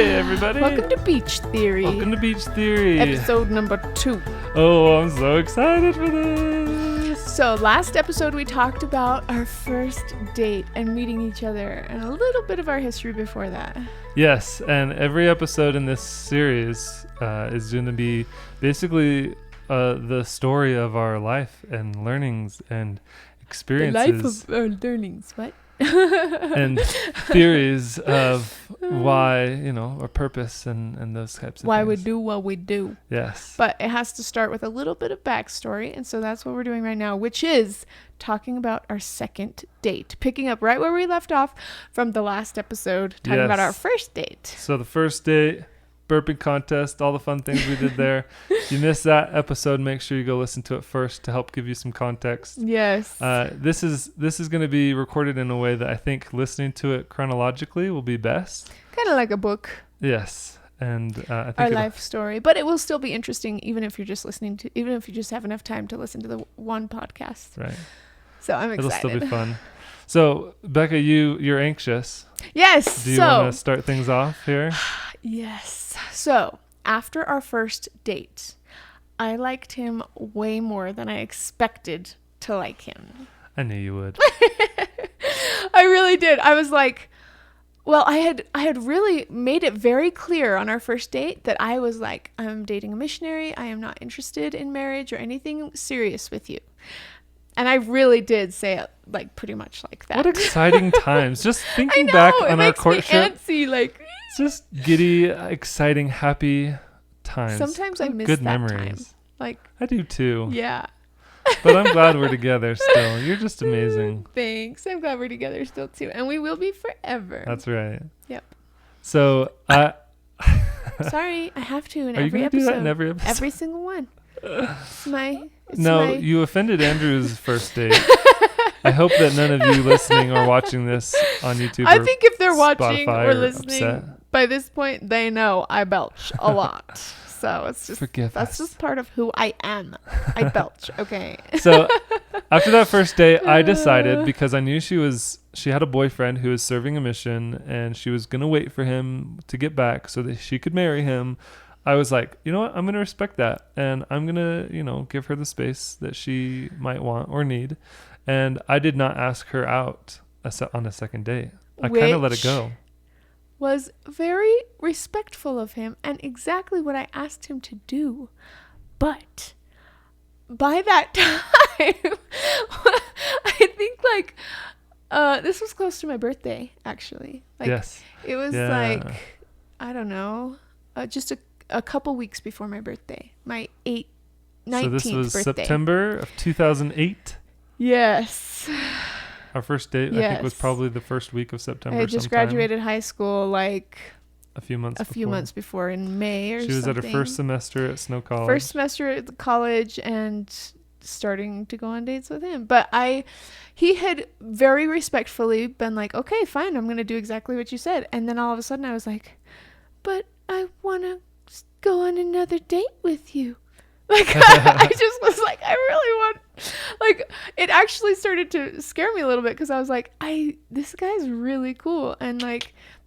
Hey, everybody. Welcome to Beach Theory. Welcome to Beach Theory. Episode number 2. Oh, I'm so excited for this. So last episode we talked about our first date and meeting each other and a little bit of our history before that. Yes, and every episode in this series is going to be basically the story of our life and learnings and experiences. The life of our learnings, what? And theories of why, our purpose and those types of why things. we do what we do. Yes. But it has to start with a little bit of backstory, and so that's what we're doing right now, which is talking about our second date, picking up right where we left off from the last episode, talking about our first date. So the first date, burping contest, all the fun things we did there. If you missed that episode, make sure you go listen to it first to help give you some context. Yes. This is going to be recorded in a way that I think listening to it chronologically will be best. Kind of like a book. Yes. And I think our life story, but it will still be interesting even if you're just even if you just have enough time to listen to the one podcast. Right. So I'm excited. It'll still be fun. So Becca, you're anxious. Yes. Do you want to start things off here? Yes. So after our first date, I liked him way more than I expected to like him. I knew you would. I really did. I was like, well, I had really made it very clear on our first date that I was like, I'm dating a missionary. I am not interested in marriage or anything serious with you. And I really did say it like pretty much like that. What exciting times. Just thinking back on our courtship. It makes me antsy, like it's just giddy, exciting, happy times. Sometimes I miss good that memories. time. Like I do too. Yeah. But I'm glad we're together still. You're just amazing. Thanks. I'm glad we're together still too. And we will be forever. That's right. Yep. So sorry, I have to in Are you every gonna episode. do that in every episode? Every single one. You offended Andrew's first date. I hope that none of you listening or watching this on YouTube I think if they're watching Spotify or listening upset. by this point, they know I belch a lot. So it's just that's just part of who I am. I belch, okay. So after that first date, I decided, because I knew she had a boyfriend who was serving a mission and she was going to wait for him to get back so that she could marry him. I was like, you know what? I'm going to respect that. And I'm going to, give her the space that she might want or need. And I did not ask her out on a second date. I kind of let it go. Was very respectful of him and exactly what I asked him to do. But by that time, I think this was close to my birthday, actually. Yes. It was I don't know, just a couple weeks before my birthday, my 19th birthday. So this was September of 2008? Yes. Our first date, I think, was probably the first week of September. I just graduated high school a few months before in May or something. She was at her first semester at Snow College. First semester at the college and starting to go on dates with him. But he had very respectfully been like, okay, fine, I'm going to do exactly what you said. And then all of a sudden I was like, but I want to go on another date with you. I just was like, I really want, it actually started to scare me a little bit because I was like, this guy's really cool. And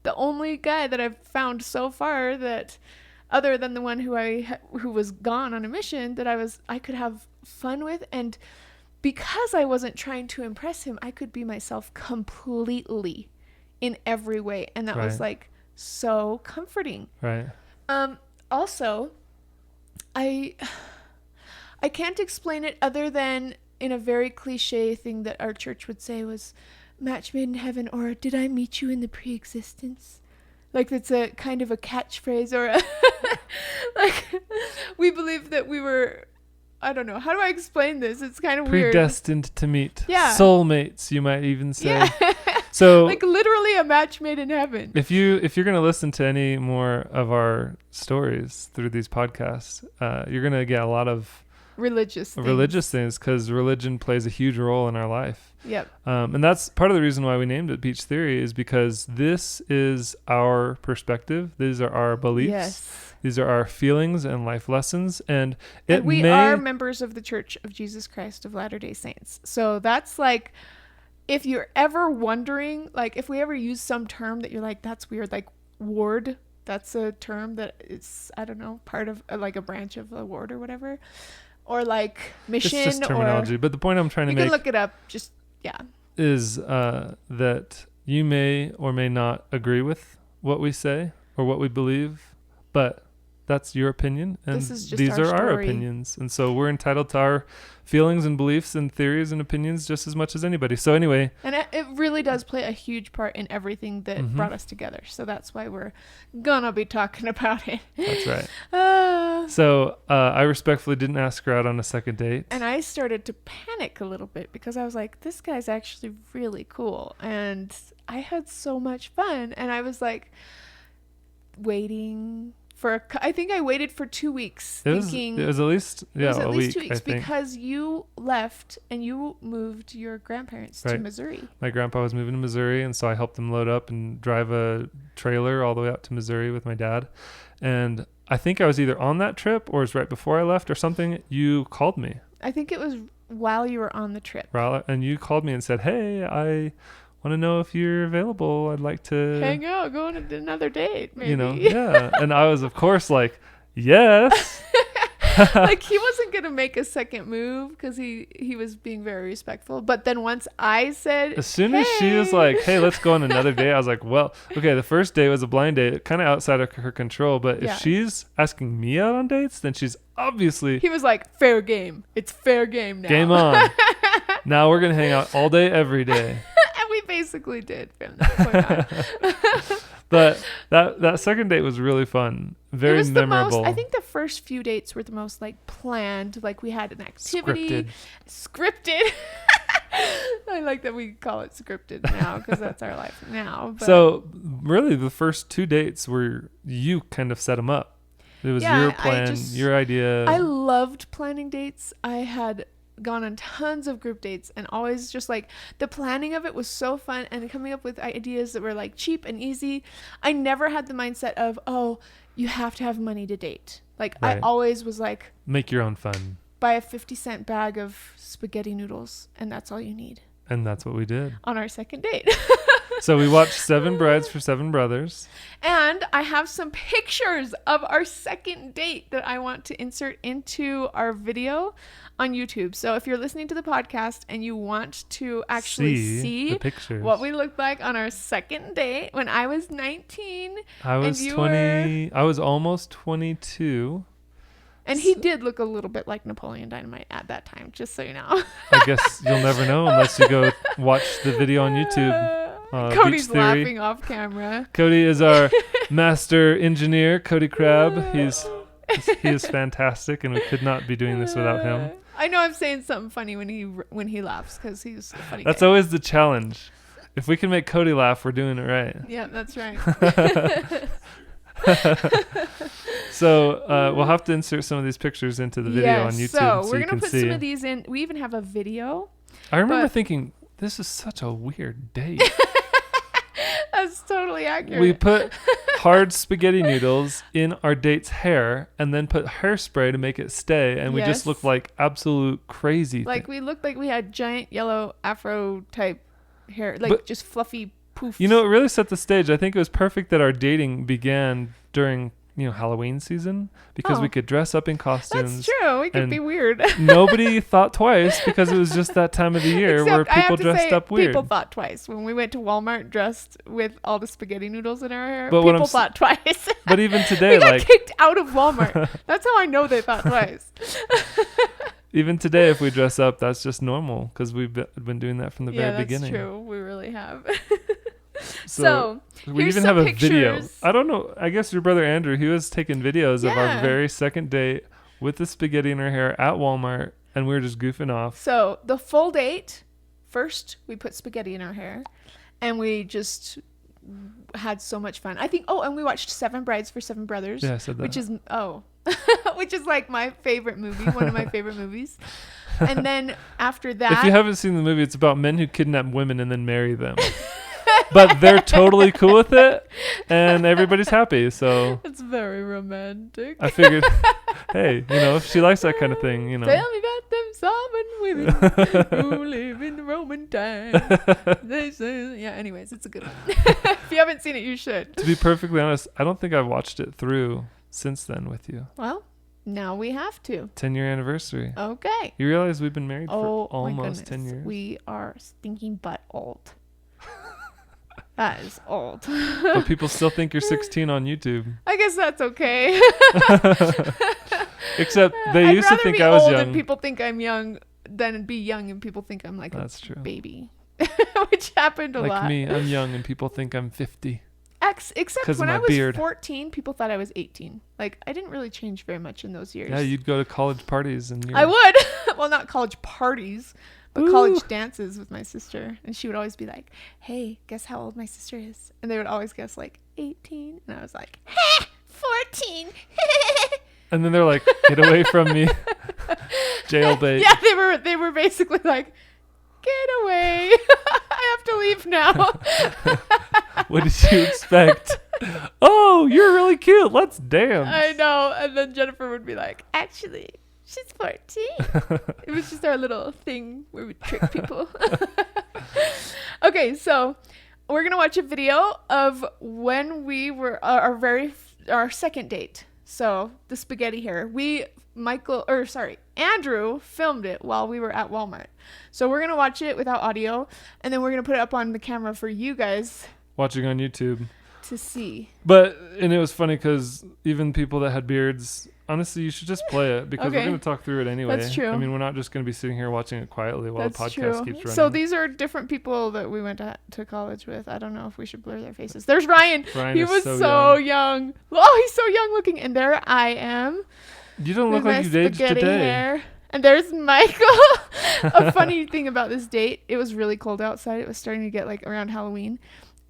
the only guy that I've found so far that other than the one who was gone on a mission that I could have fun with. And because I wasn't trying to impress him, I could be myself completely in every way. And that was so comforting. Right. Also, I can't explain it other than in a very cliche thing that our church would say was match made in heaven, or did I meet you in the pre-existence? It's a kind of a catchphrase, or we believe that we were, I don't know, how do I explain this? It's kind of weird. Predestined to meet. Yeah. Soulmates, you might even say. Yeah. So literally a match made in heaven. If you're going to listen to any more of our stories through these podcasts, you're going to get a lot of religious things because religion plays a huge role in our life. Yep. And that's part of the reason why we named it Beach Theory, is because this is our perspective. These are our beliefs. Yes. These are our feelings and life lessons. And we are members of the Church of Jesus Christ of Latter-day Saints. So that's if you're ever wondering, if we ever use some term that you're like, that's weird, ward That's a term that is, I don't know, part of like a branch of the ward or whatever, or like mission. It's just terminology. But the point I'm trying to you make can look it up. Just is that you may or may not agree with what we say or what we believe, but that's your opinion, and This is just these our are our story. opinions, and so we're entitled to our feelings and beliefs and theories and opinions just as much as anybody. So anyway, and it really does play a huge part in everything that Mhm. brought us together. So that's why we're gonna be talking about it. that's right. Uh, So I respectfully didn't ask her out on a second date. and I started to panic a little bit because I was like, this guy's actually really cool, and I had so much fun, and I was like waiting for I think I waited for 2 weeks It was thinking at least it was a at week. least 2 weeks I think because you left and you moved your grandparents to Right. Missouri. my grandpa was moving to Missouri, and so I helped him load up and drive a trailer all the way out to Missouri with my dad. And I think I was either on that trip or it was right before I left or something. You called me, I think it was while you were on the trip. and you called me and said, "Hey, I want to know if you're available. I'd like to Hang out, go on another date, maybe. you know." Yeah, and I was of course like, "Yes." Like he wasn't gonna make a second move because he was being very respectful. But then once I said, As soon as she was like, "Hey, let's go on another date," I was like, "Well, okay, the first date was a blind date, kind of outside of her control, but Yeah. if she's asking me out on dates, then she's obviously he was like, fair game. It's fair game now. game on. Now we're going to hang out all day every day." And we basically did from that point on. But that second date was really fun. Very it was memorable. the most, I think the first few dates were the most like planned. Like we had an activity. Scripted. I like that we call it scripted now because that's our life now. But So really the first 2 dates were you kind of set them up. It was Yeah, your I plan, just- your idea. I loved planning dates. I had gone on tons of group dates and always just like the planning of it was so fun and coming up with ideas that were like cheap and easy. I never had the mindset of, oh, you have to have money to date. Like Right. I always was like, Make your own fun. buy a 50-cent bag of spaghetti noodles and that's all you need And that's what we did. on our second date. So we watched 7 Brides for 7 Brothers. And I have some pictures of our second date that I want to insert into our video on YouTube. So if you're listening to the podcast and you want to actually see the pictures. what we looked like on our second date when I was 19 I was you 20. I was almost 22. and he did look a little bit like Napoleon Dynamite at that time, just so you know. I guess you'll never know unless you go watch the video on YouTube. Cody's Beach Theory. laughing off camera. Cody is our master engineer, Cody Crabb. He is fantastic, and we could not be doing this without him. I know I'm saying something funny when he laughs because he's a funny That's guy. always the challenge. If we can make Cody laugh, we're doing it right. Yeah, that's right. So we'll have to insert some of these pictures into the video on YouTube so so we're you gonna can put see. some of these in. We even have a video. I remember but- thinking, this is such a weird date. That's totally accurate. We put hard spaghetti noodles in our date's hair and then put hairspray to make it stay, and we just Yes. looked like absolute crazy. like we looked like we had giant yellow afro type hair, like But- just fluffy poof. You know, it really set the stage. I think it was perfect that our dating began during, Halloween season because Oh. we could dress up in costumes. that's true. We could and be weird. Nobody thought twice because it was just that time of the year where Except I have people to dressed say, up weird. People thought twice when we went to Walmart dressed with all the spaghetti noodles in our hair. But what People I'm thought twice. But even today, we got like kicked out of Walmart. That's how I know they thought twice. even today, if we dress up, that's just normal because we've been doing that from the Yeah, very that's beginning. true. We really have. So we here's even some have a video. pictures. I don't know. I guess your brother Andrew, he was taking videos of Yeah. our very second date with the spaghetti in her hair at Walmart, and we were just goofing off. So the full date, first we put spaghetti in our hair, and we just had so much fun. I think. Oh, and we watched 7 Brides for 7 Brothers, Yeah, I said that. which is which is like my favorite movie, one of my favorite movies. And then after that, If you haven't seen the movie, it's about men who kidnap women and then marry them. But they're totally cool with it, and everybody's happy. So it's very romantic. I figured, hey, if she likes that kind of thing, Tell me about them Simon women who live in Roman in time. They say, yeah. Anyways, it's a good one. If you haven't seen it, you should. To be perfectly honest, I don't think I've watched it through since then with you. Well, now we have to. 10-year anniversary. Okay. You realize we've been married for Oh my almost goodness. 10 years? We are stinking butt old. That is old. But people still think you're 16 on YouTube. I guess that's okay. Except they used to think I was old young. and people think I'm young than be young and people think I'm like That's a true. baby. Which happened a lot. Like me, I'm young and people think I'm 50. Except 'Cause of when my I was beard. 14, people thought I was 18. Like, I didn't really change very much in those years. Yeah, you'd go to college parties and I would. Well, not college parties, but Ooh. college dances with my sister. And she would always be like, hey, guess how old my sister is? And they would always guess like 18. And I was like, 14. And then they're like, get away from me. Jailbait. Yeah, they were basically like, get away. I have to leave now. What did you expect? Oh, you're really cute. Let's dance. I know. And then Jennifer would be like, actually, she's 14. It was just our little thing where we trick people. Okay, so we're going to watch a video of when we were our second date. So the spaghetti hair. Andrew filmed it while we were at Walmart. So we're going to watch it without audio, and then we're going to put it up on the camera for you guys Watching on YouTube. to see. And it was funny because even people that had beards, honestly, you should just play it because Okay. we're going to talk through it anyway. That's true. I mean, we're not just going to be sitting here watching it quietly while the podcast keeps running. So these are different people that we went to college with. I don't know if we should blur their faces. There's Ryan. Ryan He is was so young. Oh, he's so young looking. And there I am. You don't look with like my you've aged spaghetti today. hair. And there's Michael. A funny thing about this date, it was really cold outside. It was starting to get like around Halloween.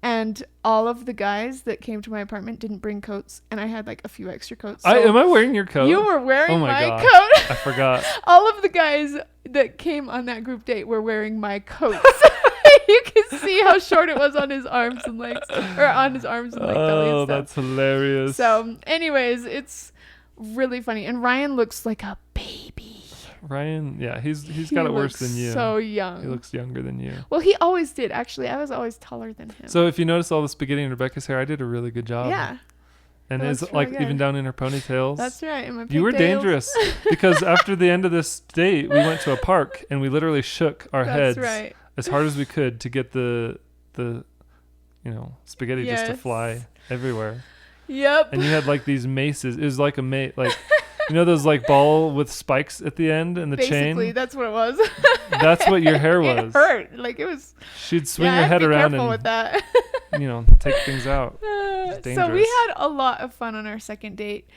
And all of the guys that came to my apartment didn't bring coats. And I had like a few extra coats. So Am I wearing your coat? you were wearing my gosh. coat. I forgot. All of the guys that came on that group date were wearing my coats. You can see how short it was on his arms and legs, or on his arms and like belly and Oh, stuff. that's hilarious. So, anyways, it's really funny, and Ryan looks like a baby. Ryan, yeah, he's got it worse than you. So young. He looks younger than you. Well, he always did. Actually, I was always taller than him. So if you notice all the spaghetti in Rebecca's hair, I did a really good job. Yeah, And That's it's really like good. even down in her ponytails. that's right. And my You were pigtails. dangerous because after the end of this date, we went to a park and we literally shook our That's heads right. as hard as we could to get the spaghetti just to Yes. fly everywhere. Yep. And you had like these maces. It was like those like ball with spikes at the end and the Basically, chain. that's what it was. That's what your hair was. It hurt. Like it was. She'd swing Yeah, her I have head to be around careful and with that. take things out. So we dangerous. had a lot of fun on our second date.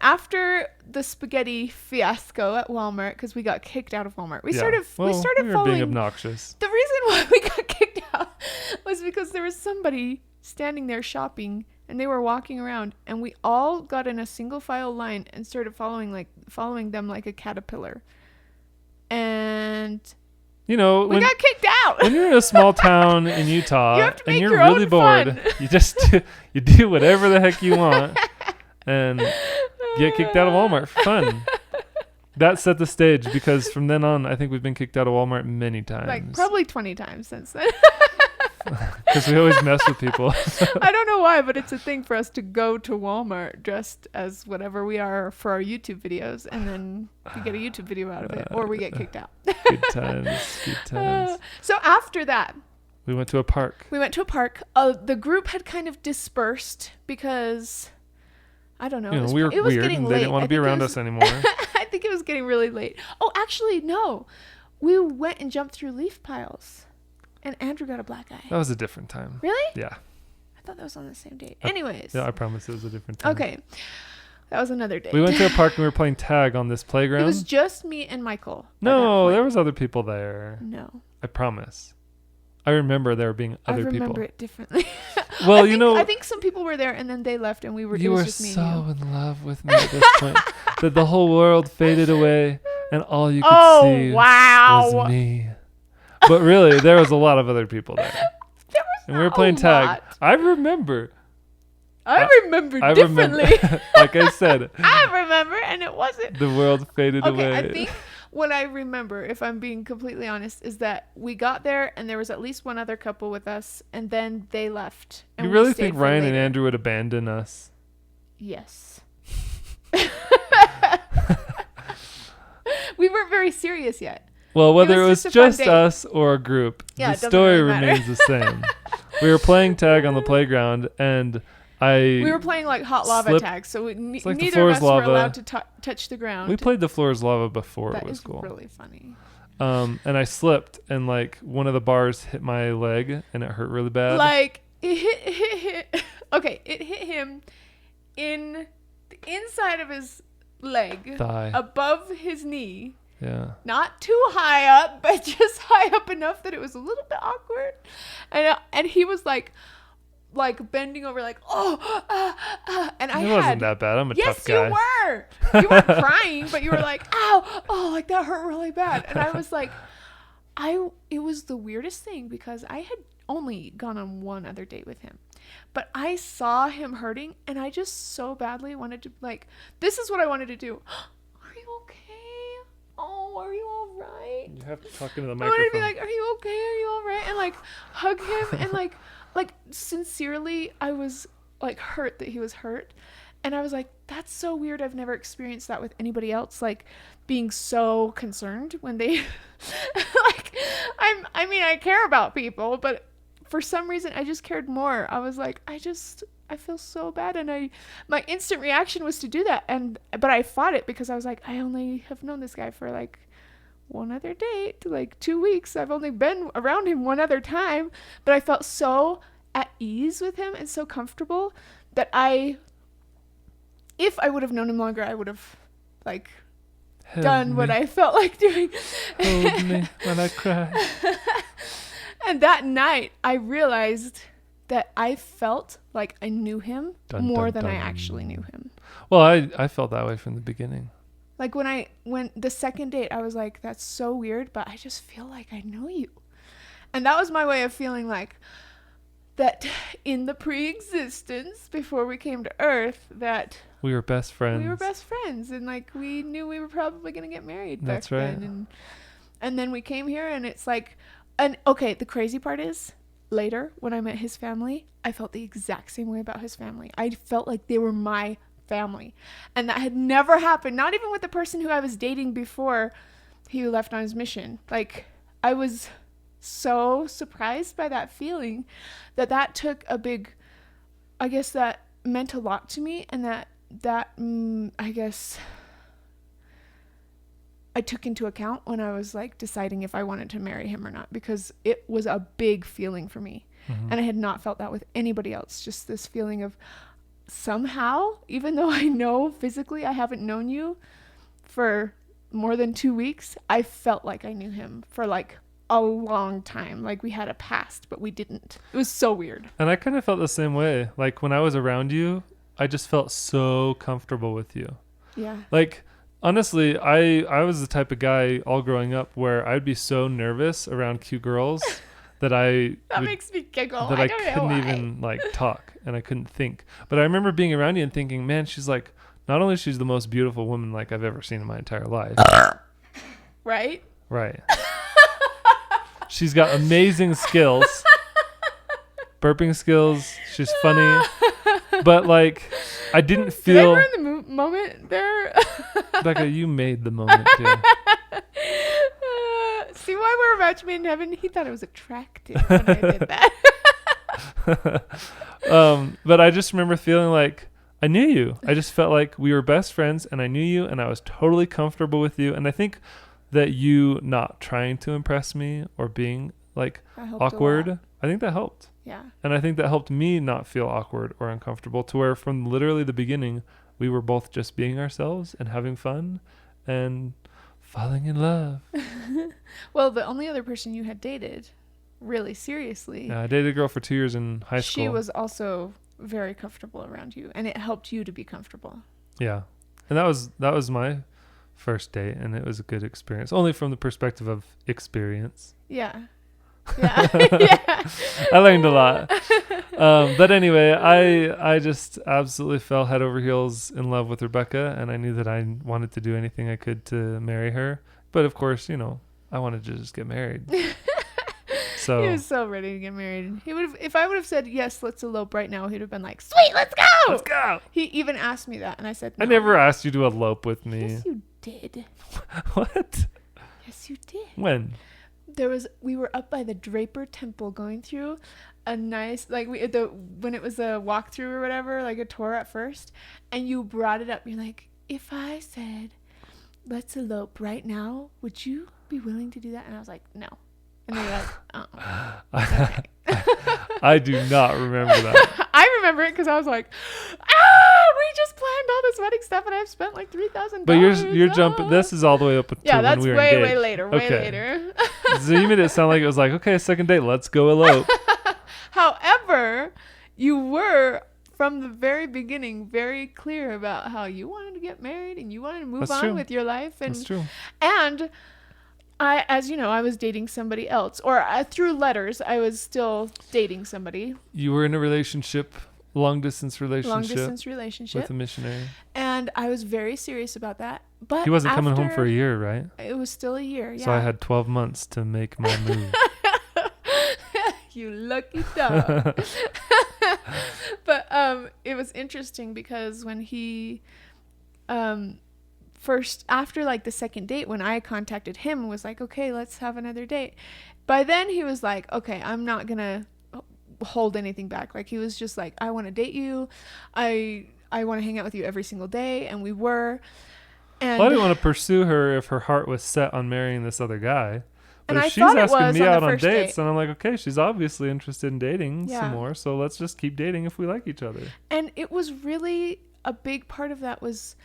After the spaghetti fiasco at Walmart, because we got kicked out of Walmart, we started we were following. being obnoxious. The reason why we got kicked out was because there was somebody standing there shopping, and they were walking around, and we all got in a single file line and started following them like a caterpillar, and You know, we got kicked out. when you're in a small town in Utah You have to and make you're your really own bored, fun. you just you do whatever the heck you want and get kicked out of Walmart for fun. That set the stage because from then on, I think we've been kicked out of Walmart many times. Like probably 20 times since then. Because we always mess with people. I don't know why, but it's a thing for us to go to Walmart dressed as whatever we are for our YouTube videos, and then we get a YouTube video out of it, or we get kicked out. Good times. Good times. So after that, We went to a park. we went to a park. The group had kind of dispersed because, I don't know. You know, it we were was weird getting and they late. didn't want I to be think it around was- us anymore. I think it was getting really late. Oh, actually, no. We went and jumped through leaf piles, and Andrew got a black eye. That was a different time. Really? Yeah. I thought that was on the same date. Anyways. Yeah, I promise it was a different time. Okay. That was another date. We went to a park and we were playing tag on this playground. It was just me and Michael. by that No, point. there was other people there. No. I promise. I remember there being I other remember people. it differently. Well, I think some people were there and then they left and it you was were just me so and you. in love with me at this point that the whole world faded away and all you could Oh, see wow. was me. But really, there was a lot of other people there. There was And we were not playing a tag. lot. I remember. I remember I differently. remember. Like I said, I remember and it wasn't. the world faded Okay, away. I think what I remember, if I'm being completely honest, is that we got there and there was at least one other couple with us, and then they left. And You we really stayed think for Ryan and later. Andrew would abandon us? Yes. We weren't very serious yet. Well, whether it was just a fun just date. us or a group, Yeah, the it doesn't story really matter. remains the same. We were playing tag on the playground, and We were playing like hot lava slipped- tag, so like the neither floor of is us were lava. allowed to touch the ground. we played the floor is lava before That it was is cool. really funny. And I slipped, and like one of the bars hit my leg, and it hurt really bad. Like it hit. Okay, it hit him in the inside of his leg, Thigh. above his knee. Yeah. Not too high up, but just high up enough that it was a little bit awkward. And he was like bending over, like, and It wasn't that bad. I'm a tough guy. Yes, you were. You weren't crying, but you were like, ow, oh, like that hurt really bad. And I was like, it was the weirdest thing because I had only gone on one other date with him, but I saw him hurting, and I just so badly wanted to, like, this is what I wanted to do. Are you okay? Oh, are you all right? You have to talk into the I microphone. wanted to be like, are you okay? Are you all right? And like hug him and like sincerely, I was like hurt that he was hurt. And I was like, that's so weird. I've never experienced that with anybody else, like being so concerned when they like I mean, I care about people, but for some reason I just cared more. I was like, I feel so bad, and my instant reaction was to do that, but I fought it because I was like, I only have known this guy for like one other date, like 2 weeks. I've only been around him one other time, but I felt so at ease with him and so comfortable that if I would have known him longer, I would have like done what I felt like doing. Hold me when I cry. And that night I realized that I felt like I knew him more than I actually knew him. Well, I felt that way from the beginning. Like when the second date, I was like, that's so weird, but I just feel like I know you. And that was my way of feeling like that in the pre-existence, before we came to Earth, that we were best friends. And like we knew we were probably going to get married That's back right. then. And then we came here, and it's like, and okay, the crazy part is, later, when I met his family, I felt the exact same way about his family. I felt like they were my family. And that had never happened, not even with the person who I was dating before he left on his mission. Like, I was so surprised by that feeling that took a big, I guess that meant a lot to me, and that I guess I took into account when I was like deciding if I wanted to marry him or not, because it was a big feeling for me. Mm-hmm. And I had not felt that with anybody else. Just this feeling of somehow, even though I know physically I haven't known you for more than 2 weeks, I felt like I knew him for like a long time. Like we had a past, but we didn't. It was so weird. And I kind of felt the same way. Like when I was around you, I just felt so comfortable with you. Yeah. Like, honestly, I was the type of guy all growing up where I'd be so nervous around cute girls that That makes me giggle. that I I don't know couldn't why. even like talk, and I couldn't think. But I remember being around you and thinking, man, she's like, not only she's the most beautiful woman like I've ever seen in my entire life. Right? Right. She's got amazing skills. Burping skills. She's funny. But like, I didn't feel. Did I ruin the moment there? Becca, you made the moment too. See why we're a match made in heaven? He thought it was attractive when I did that. But I just remember feeling like I knew you. I just felt like we were best friends, and I knew you, and I was totally comfortable with you. And I think that you not trying to impress me or being like awkward, I think that helped. Yeah. And I think that helped me not feel awkward or uncomfortable, to where from literally the beginning, we were both just being ourselves and having fun and falling in love. Well, the only other person you had dated really seriously. Yeah, I dated a girl for 2 years in high school. She was also very comfortable around you, and it helped you to be comfortable. Yeah. And that was my first date, and it was a good experience. Only from the perspective of experience. Yeah. Yeah. Yeah. I learned a lot. But anyway, I just absolutely fell head over heels in love with Rebecca, and I knew that I wanted to do anything I could to marry her. But of course, I wanted to just get married. So He was so ready to get married. He would have, if I would have said yes, let's elope right now, he'd have been like, sweet, let's go. let's go. He even asked me that, and I said no. I never asked you to elope with me. Yes, you did. What? Yes, you did. When? We were up by the Draper Temple going through a nice, like, when it was a walkthrough or whatever, like a tour at first, and you brought it up. You're like, if I said, let's elope right now, would you be willing to do that? And I was like, no. And they were like, oh. Okay. I do not remember that. I remember it because I was like, we just planned all this wedding stuff and I've spent like $3,000. But you're jumping. This is all the way up to yeah, that's when we were way, engaged. way later. Way later. So you made it sound like it was like, okay, second date, let's go elope. However, you were from the very beginning very clear about how you wanted to get married and you wanted to move on with your life. And, that's true. And as you know, I was dating somebody else, or through letters, I was still dating somebody. You were in a relationship, long distance relationship with a missionary. And I was very serious about that. But he wasn't coming home for a year, right? It was still a year, yeah. So I had 12 months to make my move. You lucky dog. But it was interesting because when he first, after like the second date, when I contacted him and was like, okay, let's have another date. By then he was like, okay, I'm not gonna hold anything back. Like, he was just like, I want to date you. I want to hang out with you every single day. And we were. And well, I didn't want to pursue her if her heart was set on marrying this other guy. But and if she's asking me out on dates, then I'm like, okay, she's obviously interested in dating some more. So let's just keep dating if we like each other. And it was really a big part of that was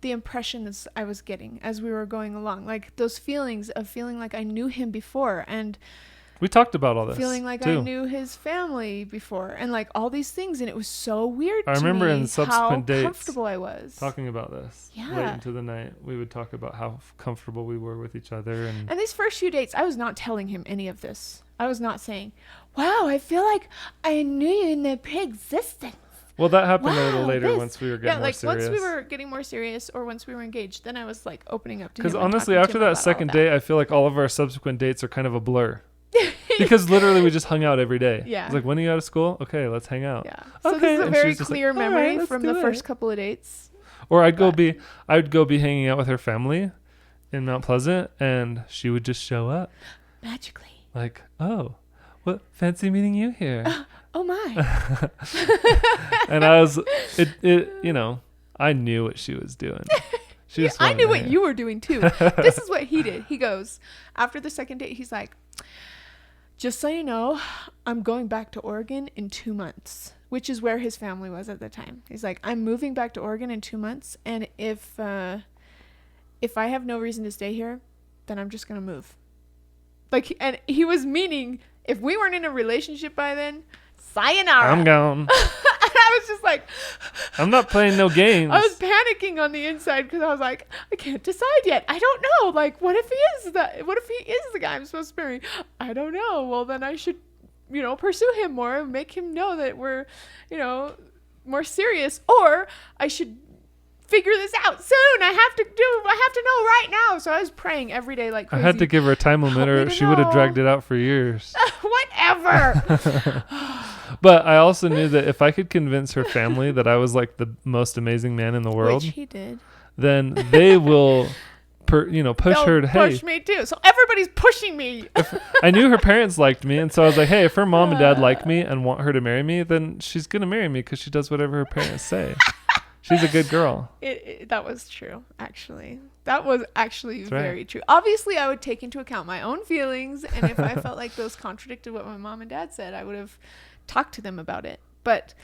the impressions I was getting as we were going along. Like those feelings of feeling like I knew him before. And we talked about all this. Feeling like I knew his family before and like all these things. And it was so weird to me. I remember in subsequent dates, how comfortable I was. Talking about this. Yeah. Late into the night, we would talk about how comfortable we were with each other. And these first few dates, I was not telling him any of this. I was not saying, wow, I feel like I knew you in the pre-existence. Well, that happened a little later once we were getting more serious. Once we were getting more serious or once we were engaged, then I was like opening up to him. Because honestly, after that second date, I feel like all of our subsequent dates are kind of a blur. Because literally we just hung out every day. Yeah. It's like, when are you out of school? Okay, let's hang out. Yeah. So okay. This is a very clear memory from the first couple of dates. Or I'd go be hanging out with her family in Mount Pleasant, and she would just show up. Magically. Like, oh, what fancy meeting you here. Oh my. And I was, I knew what she was doing. I knew what you were doing too. This is what he did. He goes, after the second date, he's like, just so you know, I'm going back to Oregon in 2 months, which is where his family was at the time. He's like, I'm moving back to Oregon in 2 months. And if I have no reason to stay here, then I'm just going to move. Like, and he was meaning if we weren't in a relationship by then, sayonara. I'm gone. And I was just like, I'm not playing no games. I was panicking on the inside because I was like, I can't decide yet. I don't know. Like, what if he is the guy I'm supposed to marry? I don't know. Well, then I should, pursue him more and make him know that we're, more serious. Or I should figure this out soon. I have to know right now. So I was praying every day like crazy. I had to give her a time limit or she would have dragged it out for years. Whatever. But I also knew that if I could convince her family that I was like the most amazing man in the world, which he did, then they will, push her to, hey. Push me too. So everybody's pushing me. I knew her parents liked me. And so I was like, hey, if her mom and dad like me and want her to marry me, then she's going to marry me because she does whatever her parents say. She's a good girl. That was true, actually. That was actually very true. Obviously, I would take into account my own feelings. And if I felt like those contradicted what my mom and dad said, I would have talked to them about it. But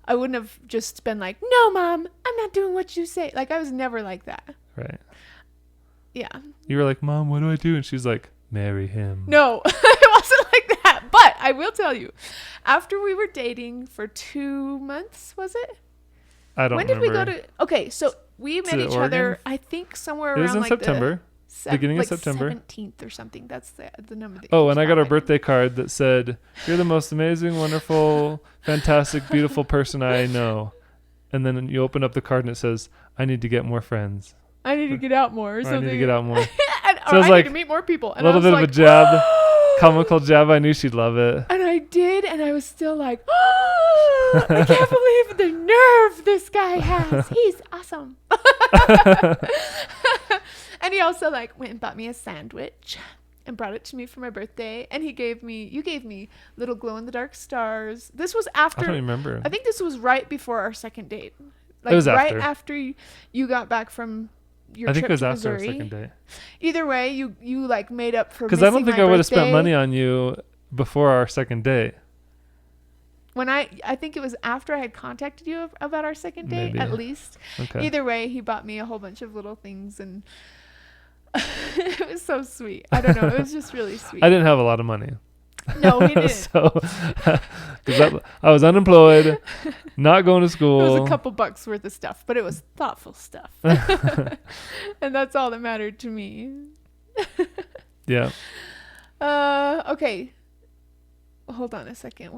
I wouldn't have just been like, no, Mom, I'm not doing what you say. Like, I was never like that. Right. Yeah. You were like, Mom, what do I do? And she's like, marry him. No, it wasn't like that. But I will tell you, after we were dating for 2 months, was it? I don't remember. When did we go to... Okay, so we met each other, I think, somewhere around It was in September. Beginning of September. 17th or something. That's the number. That Oh, and I got a birthday card that said, "You're the most amazing, wonderful, fantastic, beautiful person I know." And then you open up the card and it says, "I need to get more friends. I need to get out more," or something. I need to get out more. And, So I was I like, need to meet more people. A little bit of a jab, comical jab. I knew she'd love it. And I did, and I was still like, oh, I can't believe the nerve this guy has. He's awesome. And he also like went and bought me a sandwich and brought it to me for my birthday. And you gave me little glow in the dark stars. This was after. I don't remember. I think this was right before our second date. Like it was right after you got back from your I trip think it was to after our Missouri. second date. Either way, you like made up for Because I don't missing think my I would have spent birthday. money on you before our second date. When I think it was after I had contacted you about our second date, Maybe. at least. Okay. Either way, he bought me a whole bunch of little things, and it was so sweet. I don't know. It was just really sweet. I didn't have a lot of money. No, he didn't. So, because I was unemployed, not going to school. It was a couple bucks worth of stuff, but it was thoughtful stuff. And that's all that mattered to me. Yeah. Okay. Hold on a second.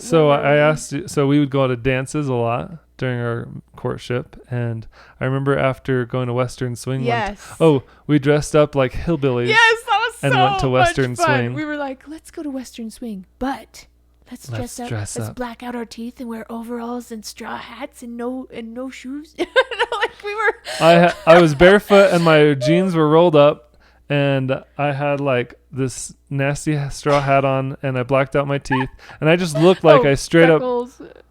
So where were I we? asked you, so we would go to dances a lot during our courtship. And I remember after going to Western Swing. Yes. We dressed up like hillbillies. Yes, that was and so went to Western much fun. Swing. We were like, let's go to Western Swing, but let's dress up. Let's black out our teeth and wear overalls and straw hats and no shoes. Like we were. I was barefoot and my jeans were rolled up. And I had like this nasty straw hat on, and I blacked out my teeth, and I just looked like I straight freckles. up,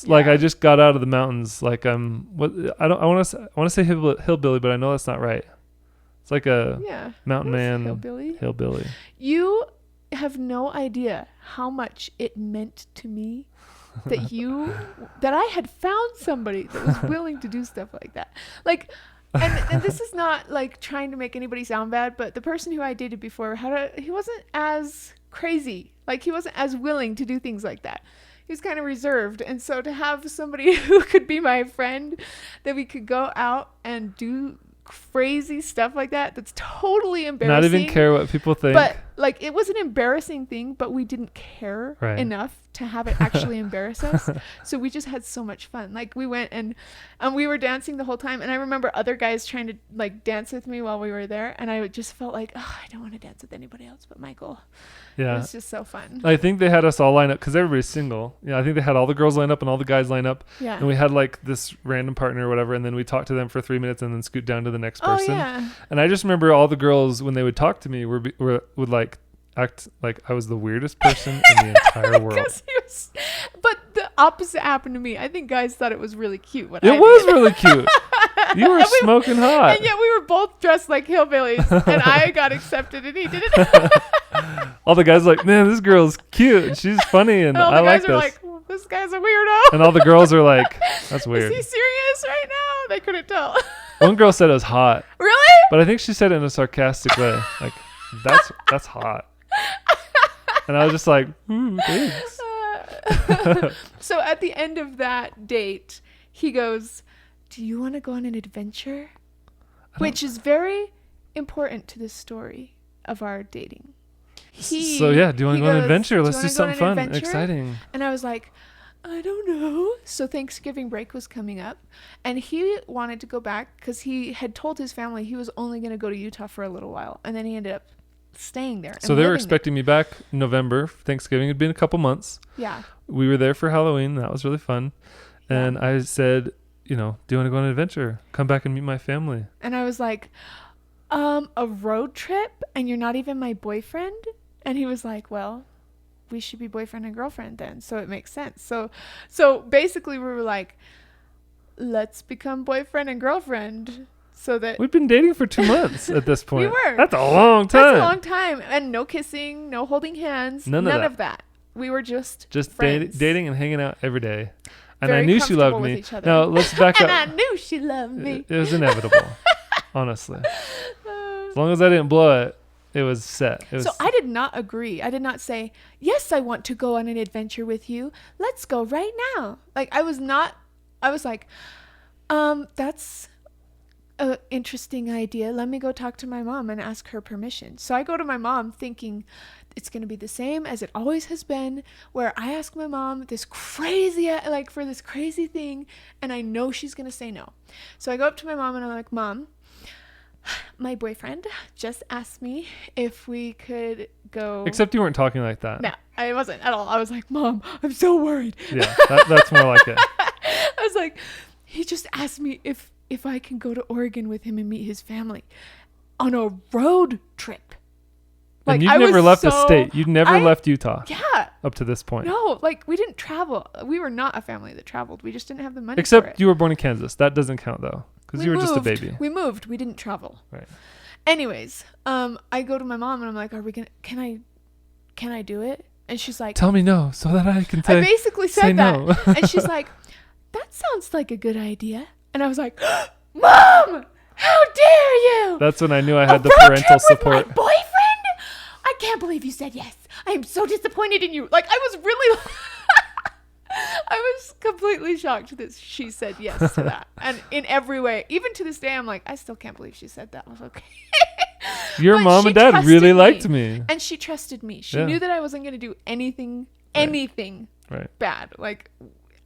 like I just got out of the mountains. Like I want to say hillbilly, but I know that's not right. It's like a mountain man hillbilly. You have no idea how much it meant to me that I had found somebody that was willing to do stuff like that. Like. And this is not like trying to make anybody sound bad, but the person who I dated before he wasn't as crazy. Like he wasn't as willing to do things like that. He was kind of reserved. And so to have somebody who could be my friend, that we could go out and do crazy stuff like that's totally embarrassing. Not even care what people think. But like it was an embarrassing thing, but we didn't care enough to have it actually embarrass us. So we just had so much fun. Like we went and we were dancing the whole time, and I remember other guys trying to like dance with me while we were there, and I just felt like, oh, I don't want to dance with anybody else but Michael. Yeah, it was just so fun. I think they had us all line up because everybody's single. Yeah, I think they had all the girls line up and all the guys line up. Yeah, and we had like this random partner or whatever, and then we talked to them for 3 minutes and then scoot down to the next person. Oh yeah. And I just remember all the girls when they would talk to me would like act like I was the weirdest person in the entire world. But the opposite happened to me. I think guys thought it was really cute. It was really cute. You were smoking hot. And yet we were both dressed like hillbillies, and I got accepted and he didn't. All the guys were like, man, this girl's cute. She's funny, and I like this. All the guys were like, well, this guy's a weirdo. And all the girls are like, that's weird. Is he serious right now? They couldn't tell. One girl said it was hot. Really? But I think she said it in a sarcastic way. Like, that's hot. And I was just like, ooh, thanks. So at the end of that date, he goes, do you want to go on an adventure? Which is very important to the story of our dating. Do you want to go on an adventure? Let's do something fun and exciting. And I was like, I don't know. So Thanksgiving break was coming up, and he wanted to go back because he had told his family he was only going to go to Utah for a little while, and then he ended up staying there. So they were expecting me back in November. Thanksgiving had been a couple months. Yeah. We were there for Halloween. That was really fun. And I said, do you want to go on an adventure? Come back and meet my family. And I was like, a road trip, and you're not even my boyfriend? And he was like, well, we should be boyfriend and girlfriend then, so it makes sense. So basically we were like, let's become boyfriend and girlfriend. So that we've been dating for 2 months at this point. We were. That's a long time. That's a long time. And no kissing, no holding hands. None of that. We were just friends. Dating and hanging out every day. And Very I knew she loved me. Now let's back up. And I knew she loved me. It was inevitable, honestly. As long as I didn't blow it, it was set. So I did not agree. I did not say, yes, I want to go on an adventure with you. Let's go right now. Like I was like, an interesting idea. Let me go talk to my mom and ask her permission. So I go to my mom thinking it's going to be the same as it always has been, where I ask my mom this crazy, like for this crazy thing, and I know she's going to say no. So I go up to my mom and I'm like, Mom, my boyfriend just asked me if we could go. Except you weren't talking like that. No, I wasn't at all. I was like, Mom, I'm so worried. Yeah, that's more like it. I was like, he just asked me if I can go to Oregon with him and meet his family on a road trip. Like, and you've never left the state. You've never left Utah. Yeah. Up to this point. No, like we didn't travel. We were not a family that traveled. We just didn't have the money Except for it. you were born in Kansas. That doesn't count though, because you were just a baby. We moved. We didn't travel. Right. Anyways, I go to my mom and I'm like, can I do it? And she's like, tell me no so that I can I basically said that. No. And she's like, that sounds like a good idea. And I was like, Mom, how dare you? That's when I knew I had the parental support. With my boyfriend? I can't believe you said yes. I am so disappointed in you. Like, I was really I was completely shocked that she said yes to that. And in every way, even to this day, I'm like, I still can't believe she said that. I was okay. Your mom and dad really liked me. And she trusted me. She knew that I wasn't going to do anything bad, like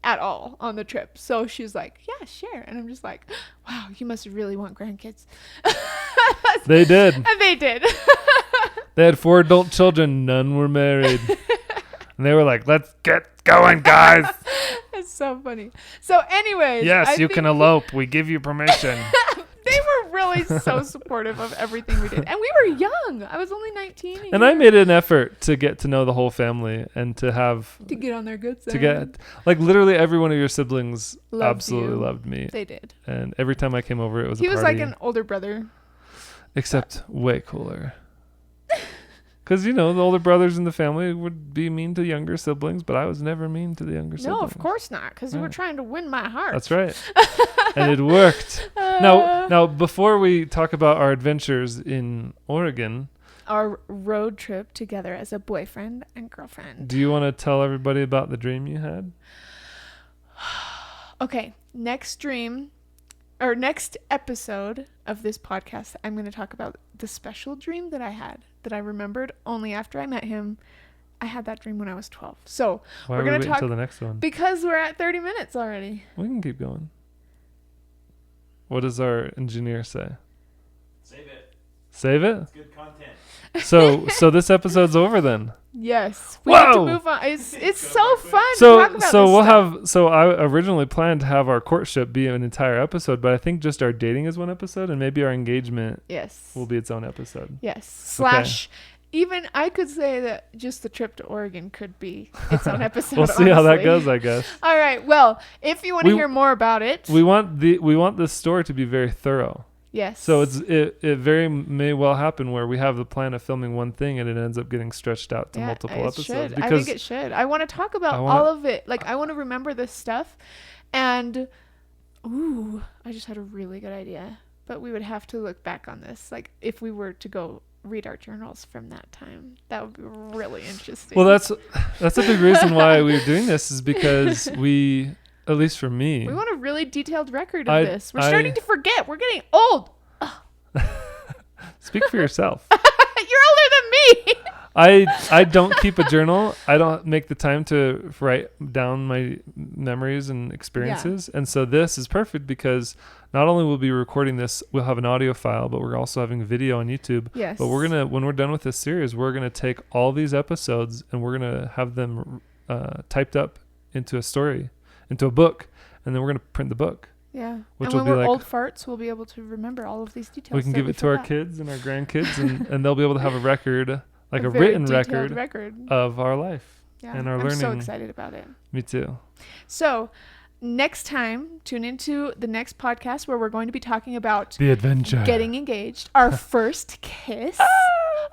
at all on the trip. So she was like, yeah, sure. And I'm just like, wow, you must really want grandkids. They did. And they did. They had 4 adult children. None were married. And they were like, let's get going, guys. It's so funny. So anyways. Yes, you can elope. We give you permission. They were really so supportive of everything we did. And we were young. I was only 19. And I made an effort to get to know the whole family and to get on their good side. To get, like, literally every one of your siblings absolutely loved me. They did. And every time I came over, it was a party. He was like an older brother. Except way cooler. Because, the older brothers in the family would be mean to younger siblings, but I was never mean to the younger siblings. No, of course not, because you were trying to win my heart. That's right. And it worked. Now, before we talk about our adventures in Oregon. Our road trip together as a boyfriend and girlfriend. Do you want to tell everybody about the dream you had? Okay, next episode of this podcast, I'm going to talk about the special dream that I had that I remembered only after I met him. I had that dream when I was 12. So we're going to talk until the next one. Because we're at 30 minutes already. We can keep going. What does our engineer say? Save it? It's good content. So this episode's over then. Yes. We have to move on. It's so fun to talk about this stuff. I originally planned to have our courtship be an entire episode, but I think just our dating is one episode, and maybe our engagement will be its own episode. Yes. / even I could say that just the trip to Oregon could be its own episode. We'll see how that goes, I guess. All right. Well, if you want to hear more about it, we want this story to be very thorough. Yes. So it very may well happen where we have the plan of filming one thing and it ends up getting stretched out to multiple episodes. I think it should. I want to talk about all of it. Like, I want to remember this stuff. And, I just had a really good idea. But we would have to look back on this. Like, if we were to go read our journals from that time, that would be really interesting. Well, that's a big reason why we're doing this, is because we... At least for me. We want a really detailed record of this. We're starting to forget. We're getting old. Speak for yourself. You're older than me. I don't keep a journal. I don't make the time to write down my memories and experiences. Yeah. And so this is perfect because not only will we be recording this, we'll have an audio file, but we're also having video on YouTube. Yes. But when we're done with this series, we're going to take all these episodes and we're going to have them typed up into a story. Into a book, and then we're going to print the book. Yeah. Which and will when be we're old farts, we'll be able to remember all of these details. We can give it to our kids and our grandkids, and they'll be able to have a record, like a written record of our life and our learning. I'm so excited about it. Me too. So next time, tune into the next podcast where we're going to be talking about the adventure, getting engaged, our first kiss.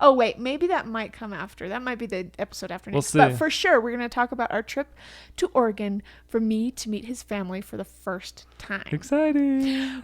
Oh, wait, maybe that might come after. That might be the episode after next. We'll see. But for sure, we're going to talk about our trip to Oregon for me to meet his family for the first time. Exciting.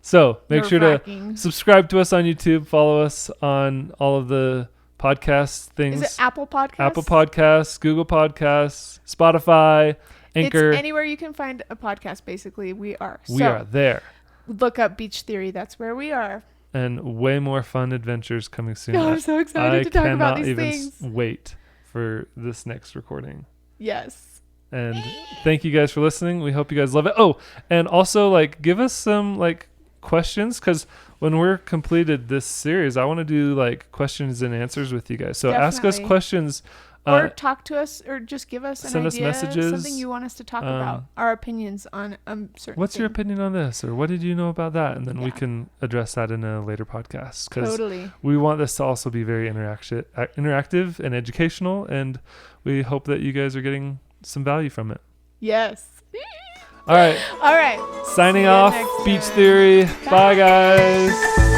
So make sure to subscribe to us on YouTube. Follow us on all of the podcast things. Is it Apple Podcasts? Apple Podcasts, Google Podcasts, Spotify, Anchor. It's anywhere you can find a podcast, basically. We are. We are there. look up Beach Theory. That's where we are. And way more fun adventures coming soon. Oh, I'm so excited to talk about these things. Wait for this next recording. Yes. And thank you guys for listening. We hope you guys love it. Oh, and also like give us some like questions, because when we're completed this series, I want to do like questions and answers with you guys. So ask us Definitely. questions. Or talk to us, or just give us an send us idea, messages. something you want us to talk about, our opinions on certain What's your thing. opinion on this, or what did you know about that? And then we Yeah. can address that in a later podcast, because Totally. we want this to also be very interactive and educational, and we hope that you guys are getting some value from it. Yes. All right. All right. Signing See you off. next Beach time. Theory. Bye guys.